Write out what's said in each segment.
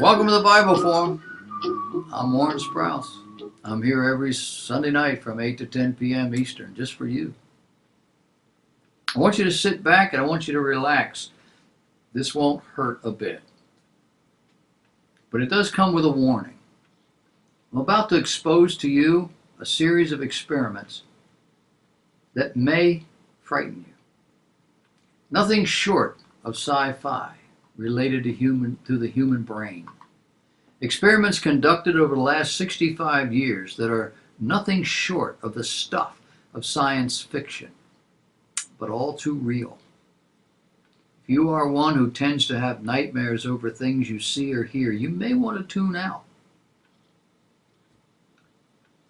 Welcome to the Bible Forum. I'm Warren Sprouse. I'm here every Sunday night from 8 to 10 p.m. Eastern, just for you. I want you to sit back and I want you to relax. This won't hurt a bit. But it does come with a warning. I'm about to expose to you a series of experiments that may frighten you. Nothing short of sci-fi related to the human brain. Experiments conducted over the last 65 years that are nothing short of the stuff of science fiction, but all too real. If you are one who tends to have nightmares over things you see or hear, you may want to tune out.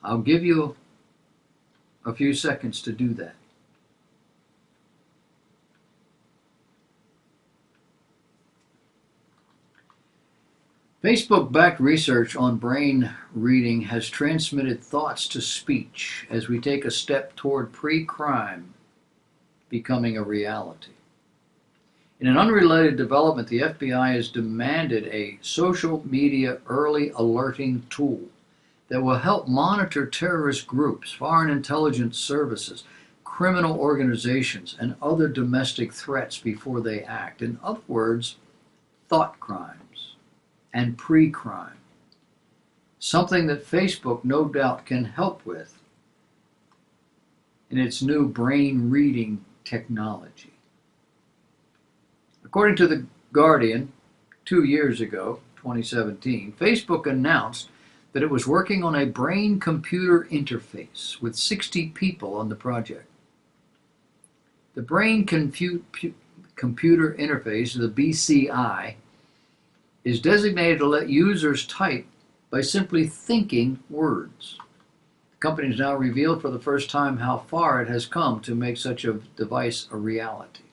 I'll give you a few seconds to do that. Facebook-backed research on brain reading has transmitted thoughts to speech as we take a step toward pre-crime becoming a reality. In an unrelated development, the FBI has demanded a social media early alerting tool that will help monitor terrorist groups, foreign intelligence services, criminal organizations, and other domestic threats before they act. In other words, thought crimes and pre-crime, something that Facebook no doubt can help with in its new brain reading technology. According to The Guardian, 2 years ago, 2017, Facebook announced that it was working on a brain-computer interface with 60 people on the project. The brain-computer interface, the BCI, is designated to let users type by simply thinking words. The company has now revealed for the first time how far it has come to make such a device a reality.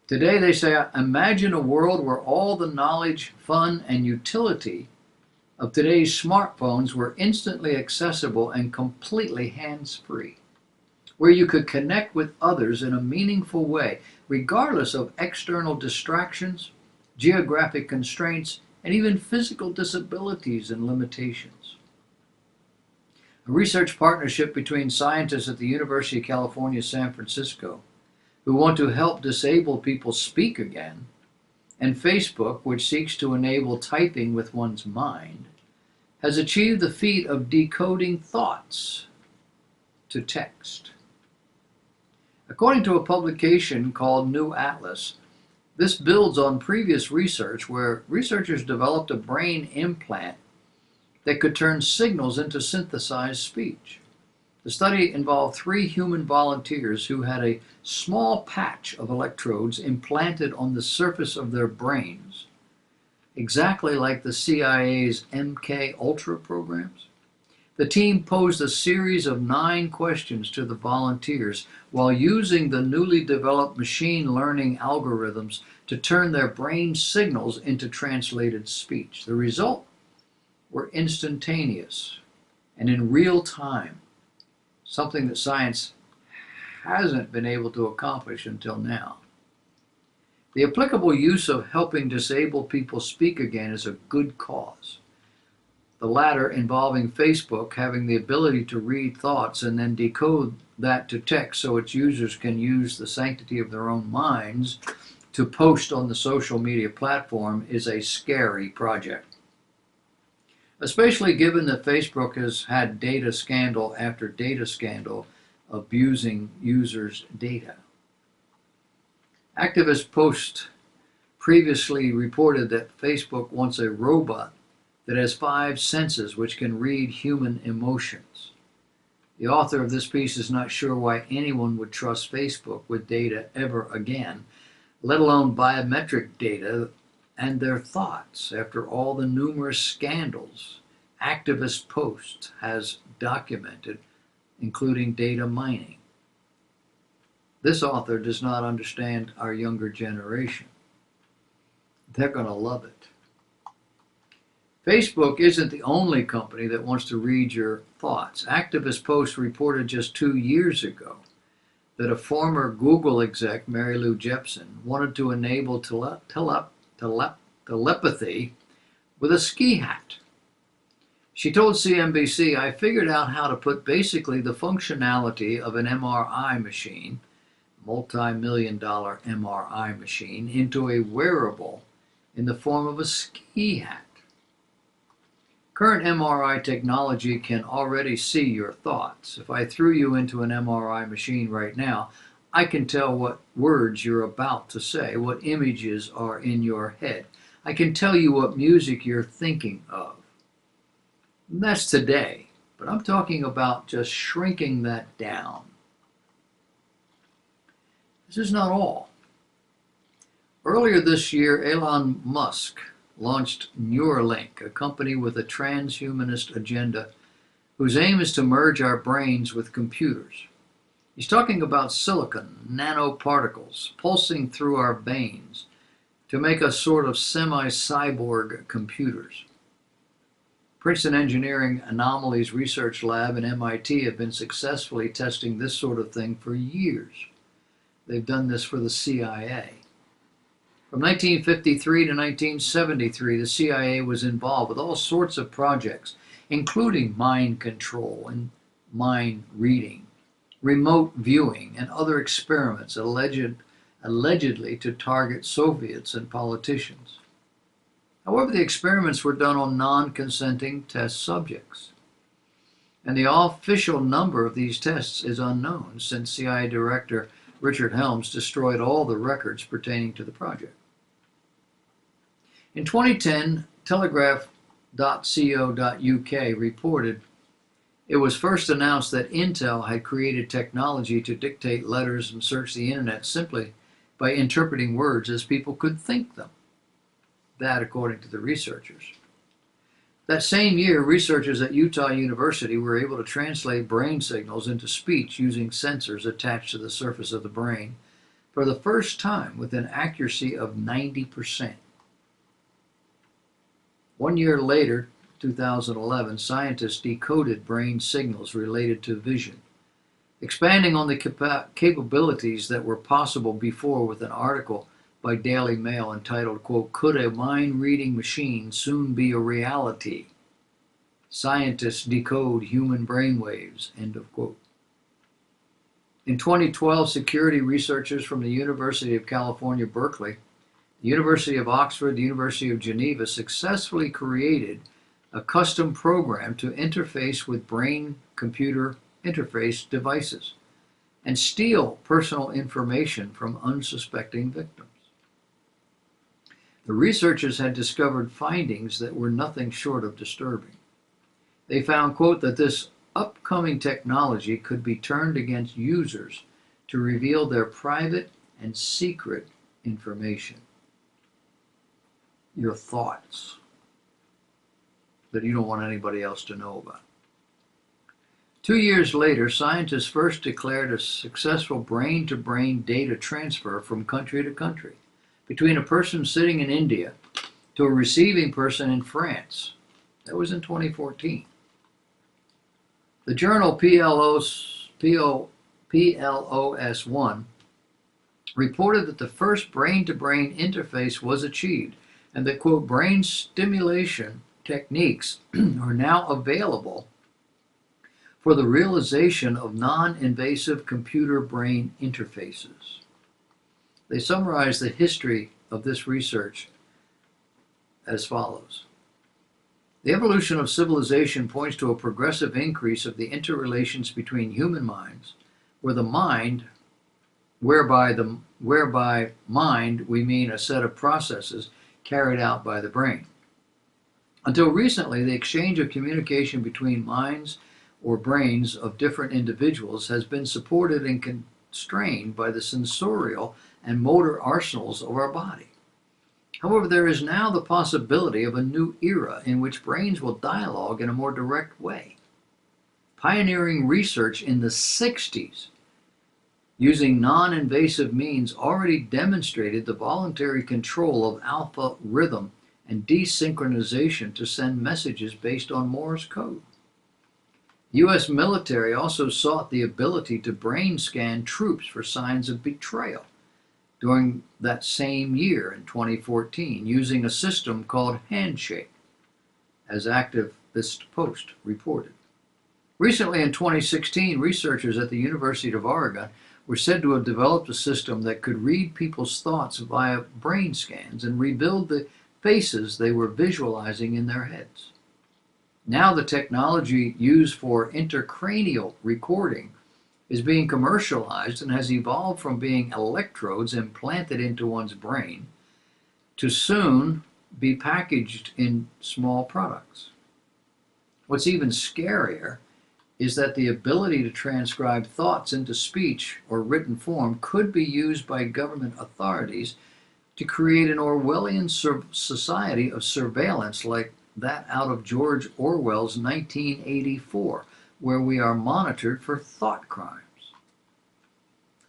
Today they say, imagine a world where all the knowledge, fun, and utility of today's smartphones were instantly accessible and completely hands-free, where you could connect with others in a meaningful way, regardless of external distractions, geographic constraints, and even physical disabilities and limitations. A research partnership between scientists at the University of California, San Francisco, who want to help disabled people speak again, and Facebook, which seeks to enable typing with one's mind, has achieved the feat of decoding thoughts to text. According to a publication called New Atlas, this builds on previous research where researchers developed a brain implant that could turn signals into synthesized speech. The study involved 3 human volunteers who had a small patch of electrodes implanted on the surface of their brains, exactly like the CIA's MK Ultra programs. The team posed a series of 9 questions to the volunteers while using the newly developed machine learning algorithms to turn their brain signals into translated speech. The result were instantaneous and in real time, something that science hasn't been able to accomplish until now. The applicable use of helping disabled people speak again is a good cause. The latter involving Facebook having the ability to read thoughts and then decode that to text so its users can use the sanctity of their own minds to post on the social media platform is a scary project. Especially given that Facebook has had data scandal after data scandal abusing users' data. Activist Post previously reported that Facebook wants a robot that has 5 senses which can read human emotions. The author of this piece is not sure why anyone would trust Facebook with data ever again, let alone biometric data and their thoughts after all the numerous scandals Activist Post has documented, including data mining. This author does not understand our younger generation. They're going to love it. Facebook isn't the only company that wants to read your thoughts. Activist Post reported just 2 years ago that a former Google exec, Mary Lou Jepsen, wanted to enable telepathy with a ski hat. She told CNBC, "I figured out how to put basically the functionality of an MRI machine, multi-million-dollar MRI machine, into a wearable in the form of a ski hat. Current MRI technology can already see your thoughts. If I threw you into an MRI machine right now, I can tell what words you're about to say, what images are in your head. I can tell you what music you're thinking of." And that's today, but I'm talking about just shrinking that down. This is not all. Earlier this year, Elon Musk launched Neuralink, a company with a transhumanist agenda whose aim is to merge our brains with computers. He's talking about silicon nanoparticles pulsing through our veins to make us sort of semi-cyborg computers. Princeton Engineering Anomalies Research Lab and MIT have been successfully testing this sort of thing for years. They've done this for the CIA. From 1953 to 1973, the CIA was involved with all sorts of projects, including mind control and mind reading, remote viewing, and other experiments allegedly to target Soviets and politicians. However, the experiments were done on non-consenting test subjects, and the official number of these tests is unknown since CIA Director Richard Helms destroyed all the records pertaining to the project. In 2010, Telegraph.co.uk reported it was first announced that Intel had created technology to dictate letters and search the internet simply by interpreting words as people could think them. That, according to the researchers. That same year, researchers at Utah University were able to translate brain signals into speech using sensors attached to the surface of the brain for the first time with an accuracy of 90%. 1 year later, 2011, scientists decoded brain signals related to vision, expanding on the capabilities that were possible before with an article by Daily Mail entitled, quote, "Could a mind-reading machine soon be a reality? Scientists decode human brainwaves," end of quote. In 2012, security researchers from the University of California, Berkeley, the University of Oxford, the University of Geneva successfully created a custom program to interface with brain-computer interface devices and steal personal information from unsuspecting victims. The researchers had discovered findings that were nothing short of disturbing. They found, quote, that this upcoming technology could be turned against users to reveal their private and secret information. Your thoughts that you don't want anybody else to know about. 2 years later, scientists first declared a successful brain-to-brain data transfer from country to country, between a person sitting in India to a receiving person in France. That was in 2014. The journal PLOS-ONE reported that the first brain-to-brain interface was achieved and that, quote, brain stimulation techniques are now available for the realization of non-invasive computer-brain interfaces. They summarize the history of this research as follows. The evolution of civilization points to a progressive increase of the interrelations between human minds, whereby mind we mean a set of processes carried out by the brain. Until recently, the exchange of communication between minds or brains of different individuals has been supported and constrained by the sensorial and motor arsenals of our body. However, there is now the possibility of a new era in which brains will dialogue in a more direct way. Pioneering research in the 60s using non-invasive means already demonstrated the voluntary control of alpha rhythm and desynchronization to send messages based on Morse code. The U.S. military also sought the ability to brain scan troops for signs of betrayal, during that same year in 2014 using a system called Handshake, as Activist Post reported. Recently in 2016, researchers at the University of Oregon were said to have developed a system that could read people's thoughts via brain scans and rebuild the faces they were visualizing in their heads. Now the technology used for intracranial recording is being commercialized and has evolved from being electrodes implanted into one's brain to soon be packaged in small products. What's even scarier is that the ability to transcribe thoughts into speech or written form could be used by government authorities to create an Orwellian society of surveillance like that out of George Orwell's 1984, where we are monitored for thought crimes.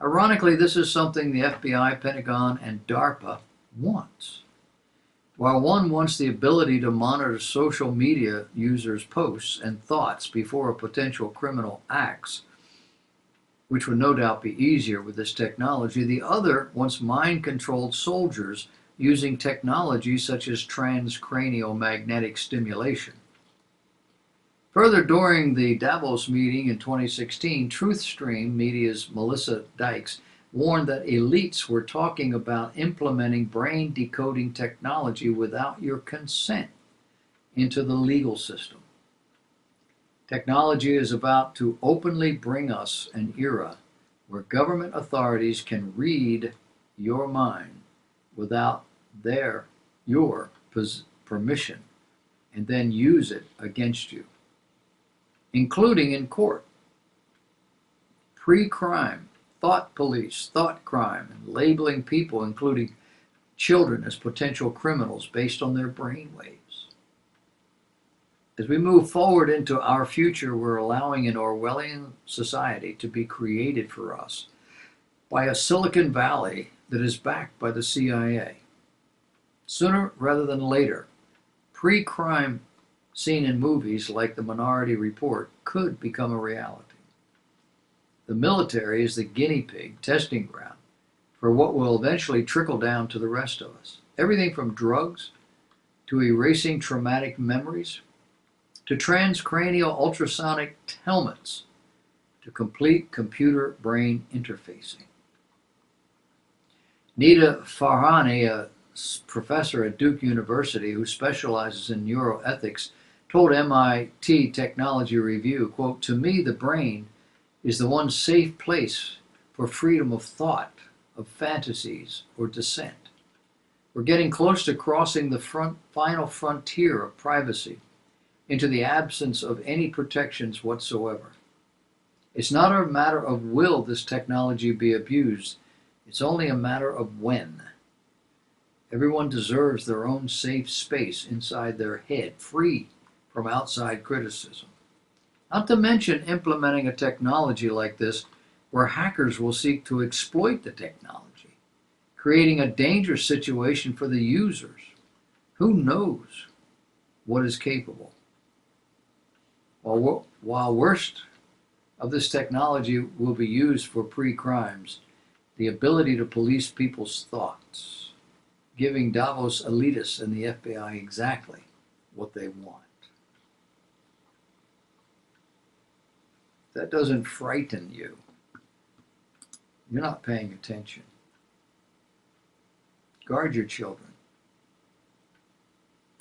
Ironically, this is something the FBI, Pentagon, and DARPA wants. While one wants the ability to monitor social media users' posts and thoughts before a potential criminal acts, which would no doubt be easier with this technology, the other wants mind-controlled soldiers using technology such as transcranial magnetic stimulation. Further, during the Davos meeting in 2016, TruthStream Media's Melissa Dykes warned that elites were talking about implementing brain decoding technology without your consent into the legal system. Technology is about to openly bring us an era where government authorities can read your mind without your permission and then use it against you, including in court. Pre-crime, thought police, thought crime, and labeling people, including children, as potential criminals based on their brain waves. As we move forward into our future, we're allowing an Orwellian society to be created for us by a Silicon Valley that is backed by the CIA. Sooner rather than later, pre-crime seen in movies like The Minority Report could become a reality. The military is the guinea pig testing ground for what will eventually trickle down to the rest of us. Everything from drugs to erasing traumatic memories to transcranial ultrasonic helmets to complete computer-brain interfacing. Nida Farhani, a professor at Duke University who specializes in neuroethics, told MIT Technology Review, quote, "To me, the brain is the one safe place for freedom of thought, of fantasies, or dissent. We're getting close to crossing the final frontier of privacy into the absence of any protections whatsoever. It's not a matter of will this technology be abused. It's only a matter of when. Everyone deserves their own safe space inside their head, free from outside criticism. Not to mention implementing a technology like this where hackers will seek to exploit the technology, creating a dangerous situation for the users. Who knows what is capable? While worst of this technology will be used for pre-crimes, the ability to police people's thoughts, giving Davos elitists and the FBI exactly what they want. If that doesn't frighten you, you're not paying attention. Guard your children.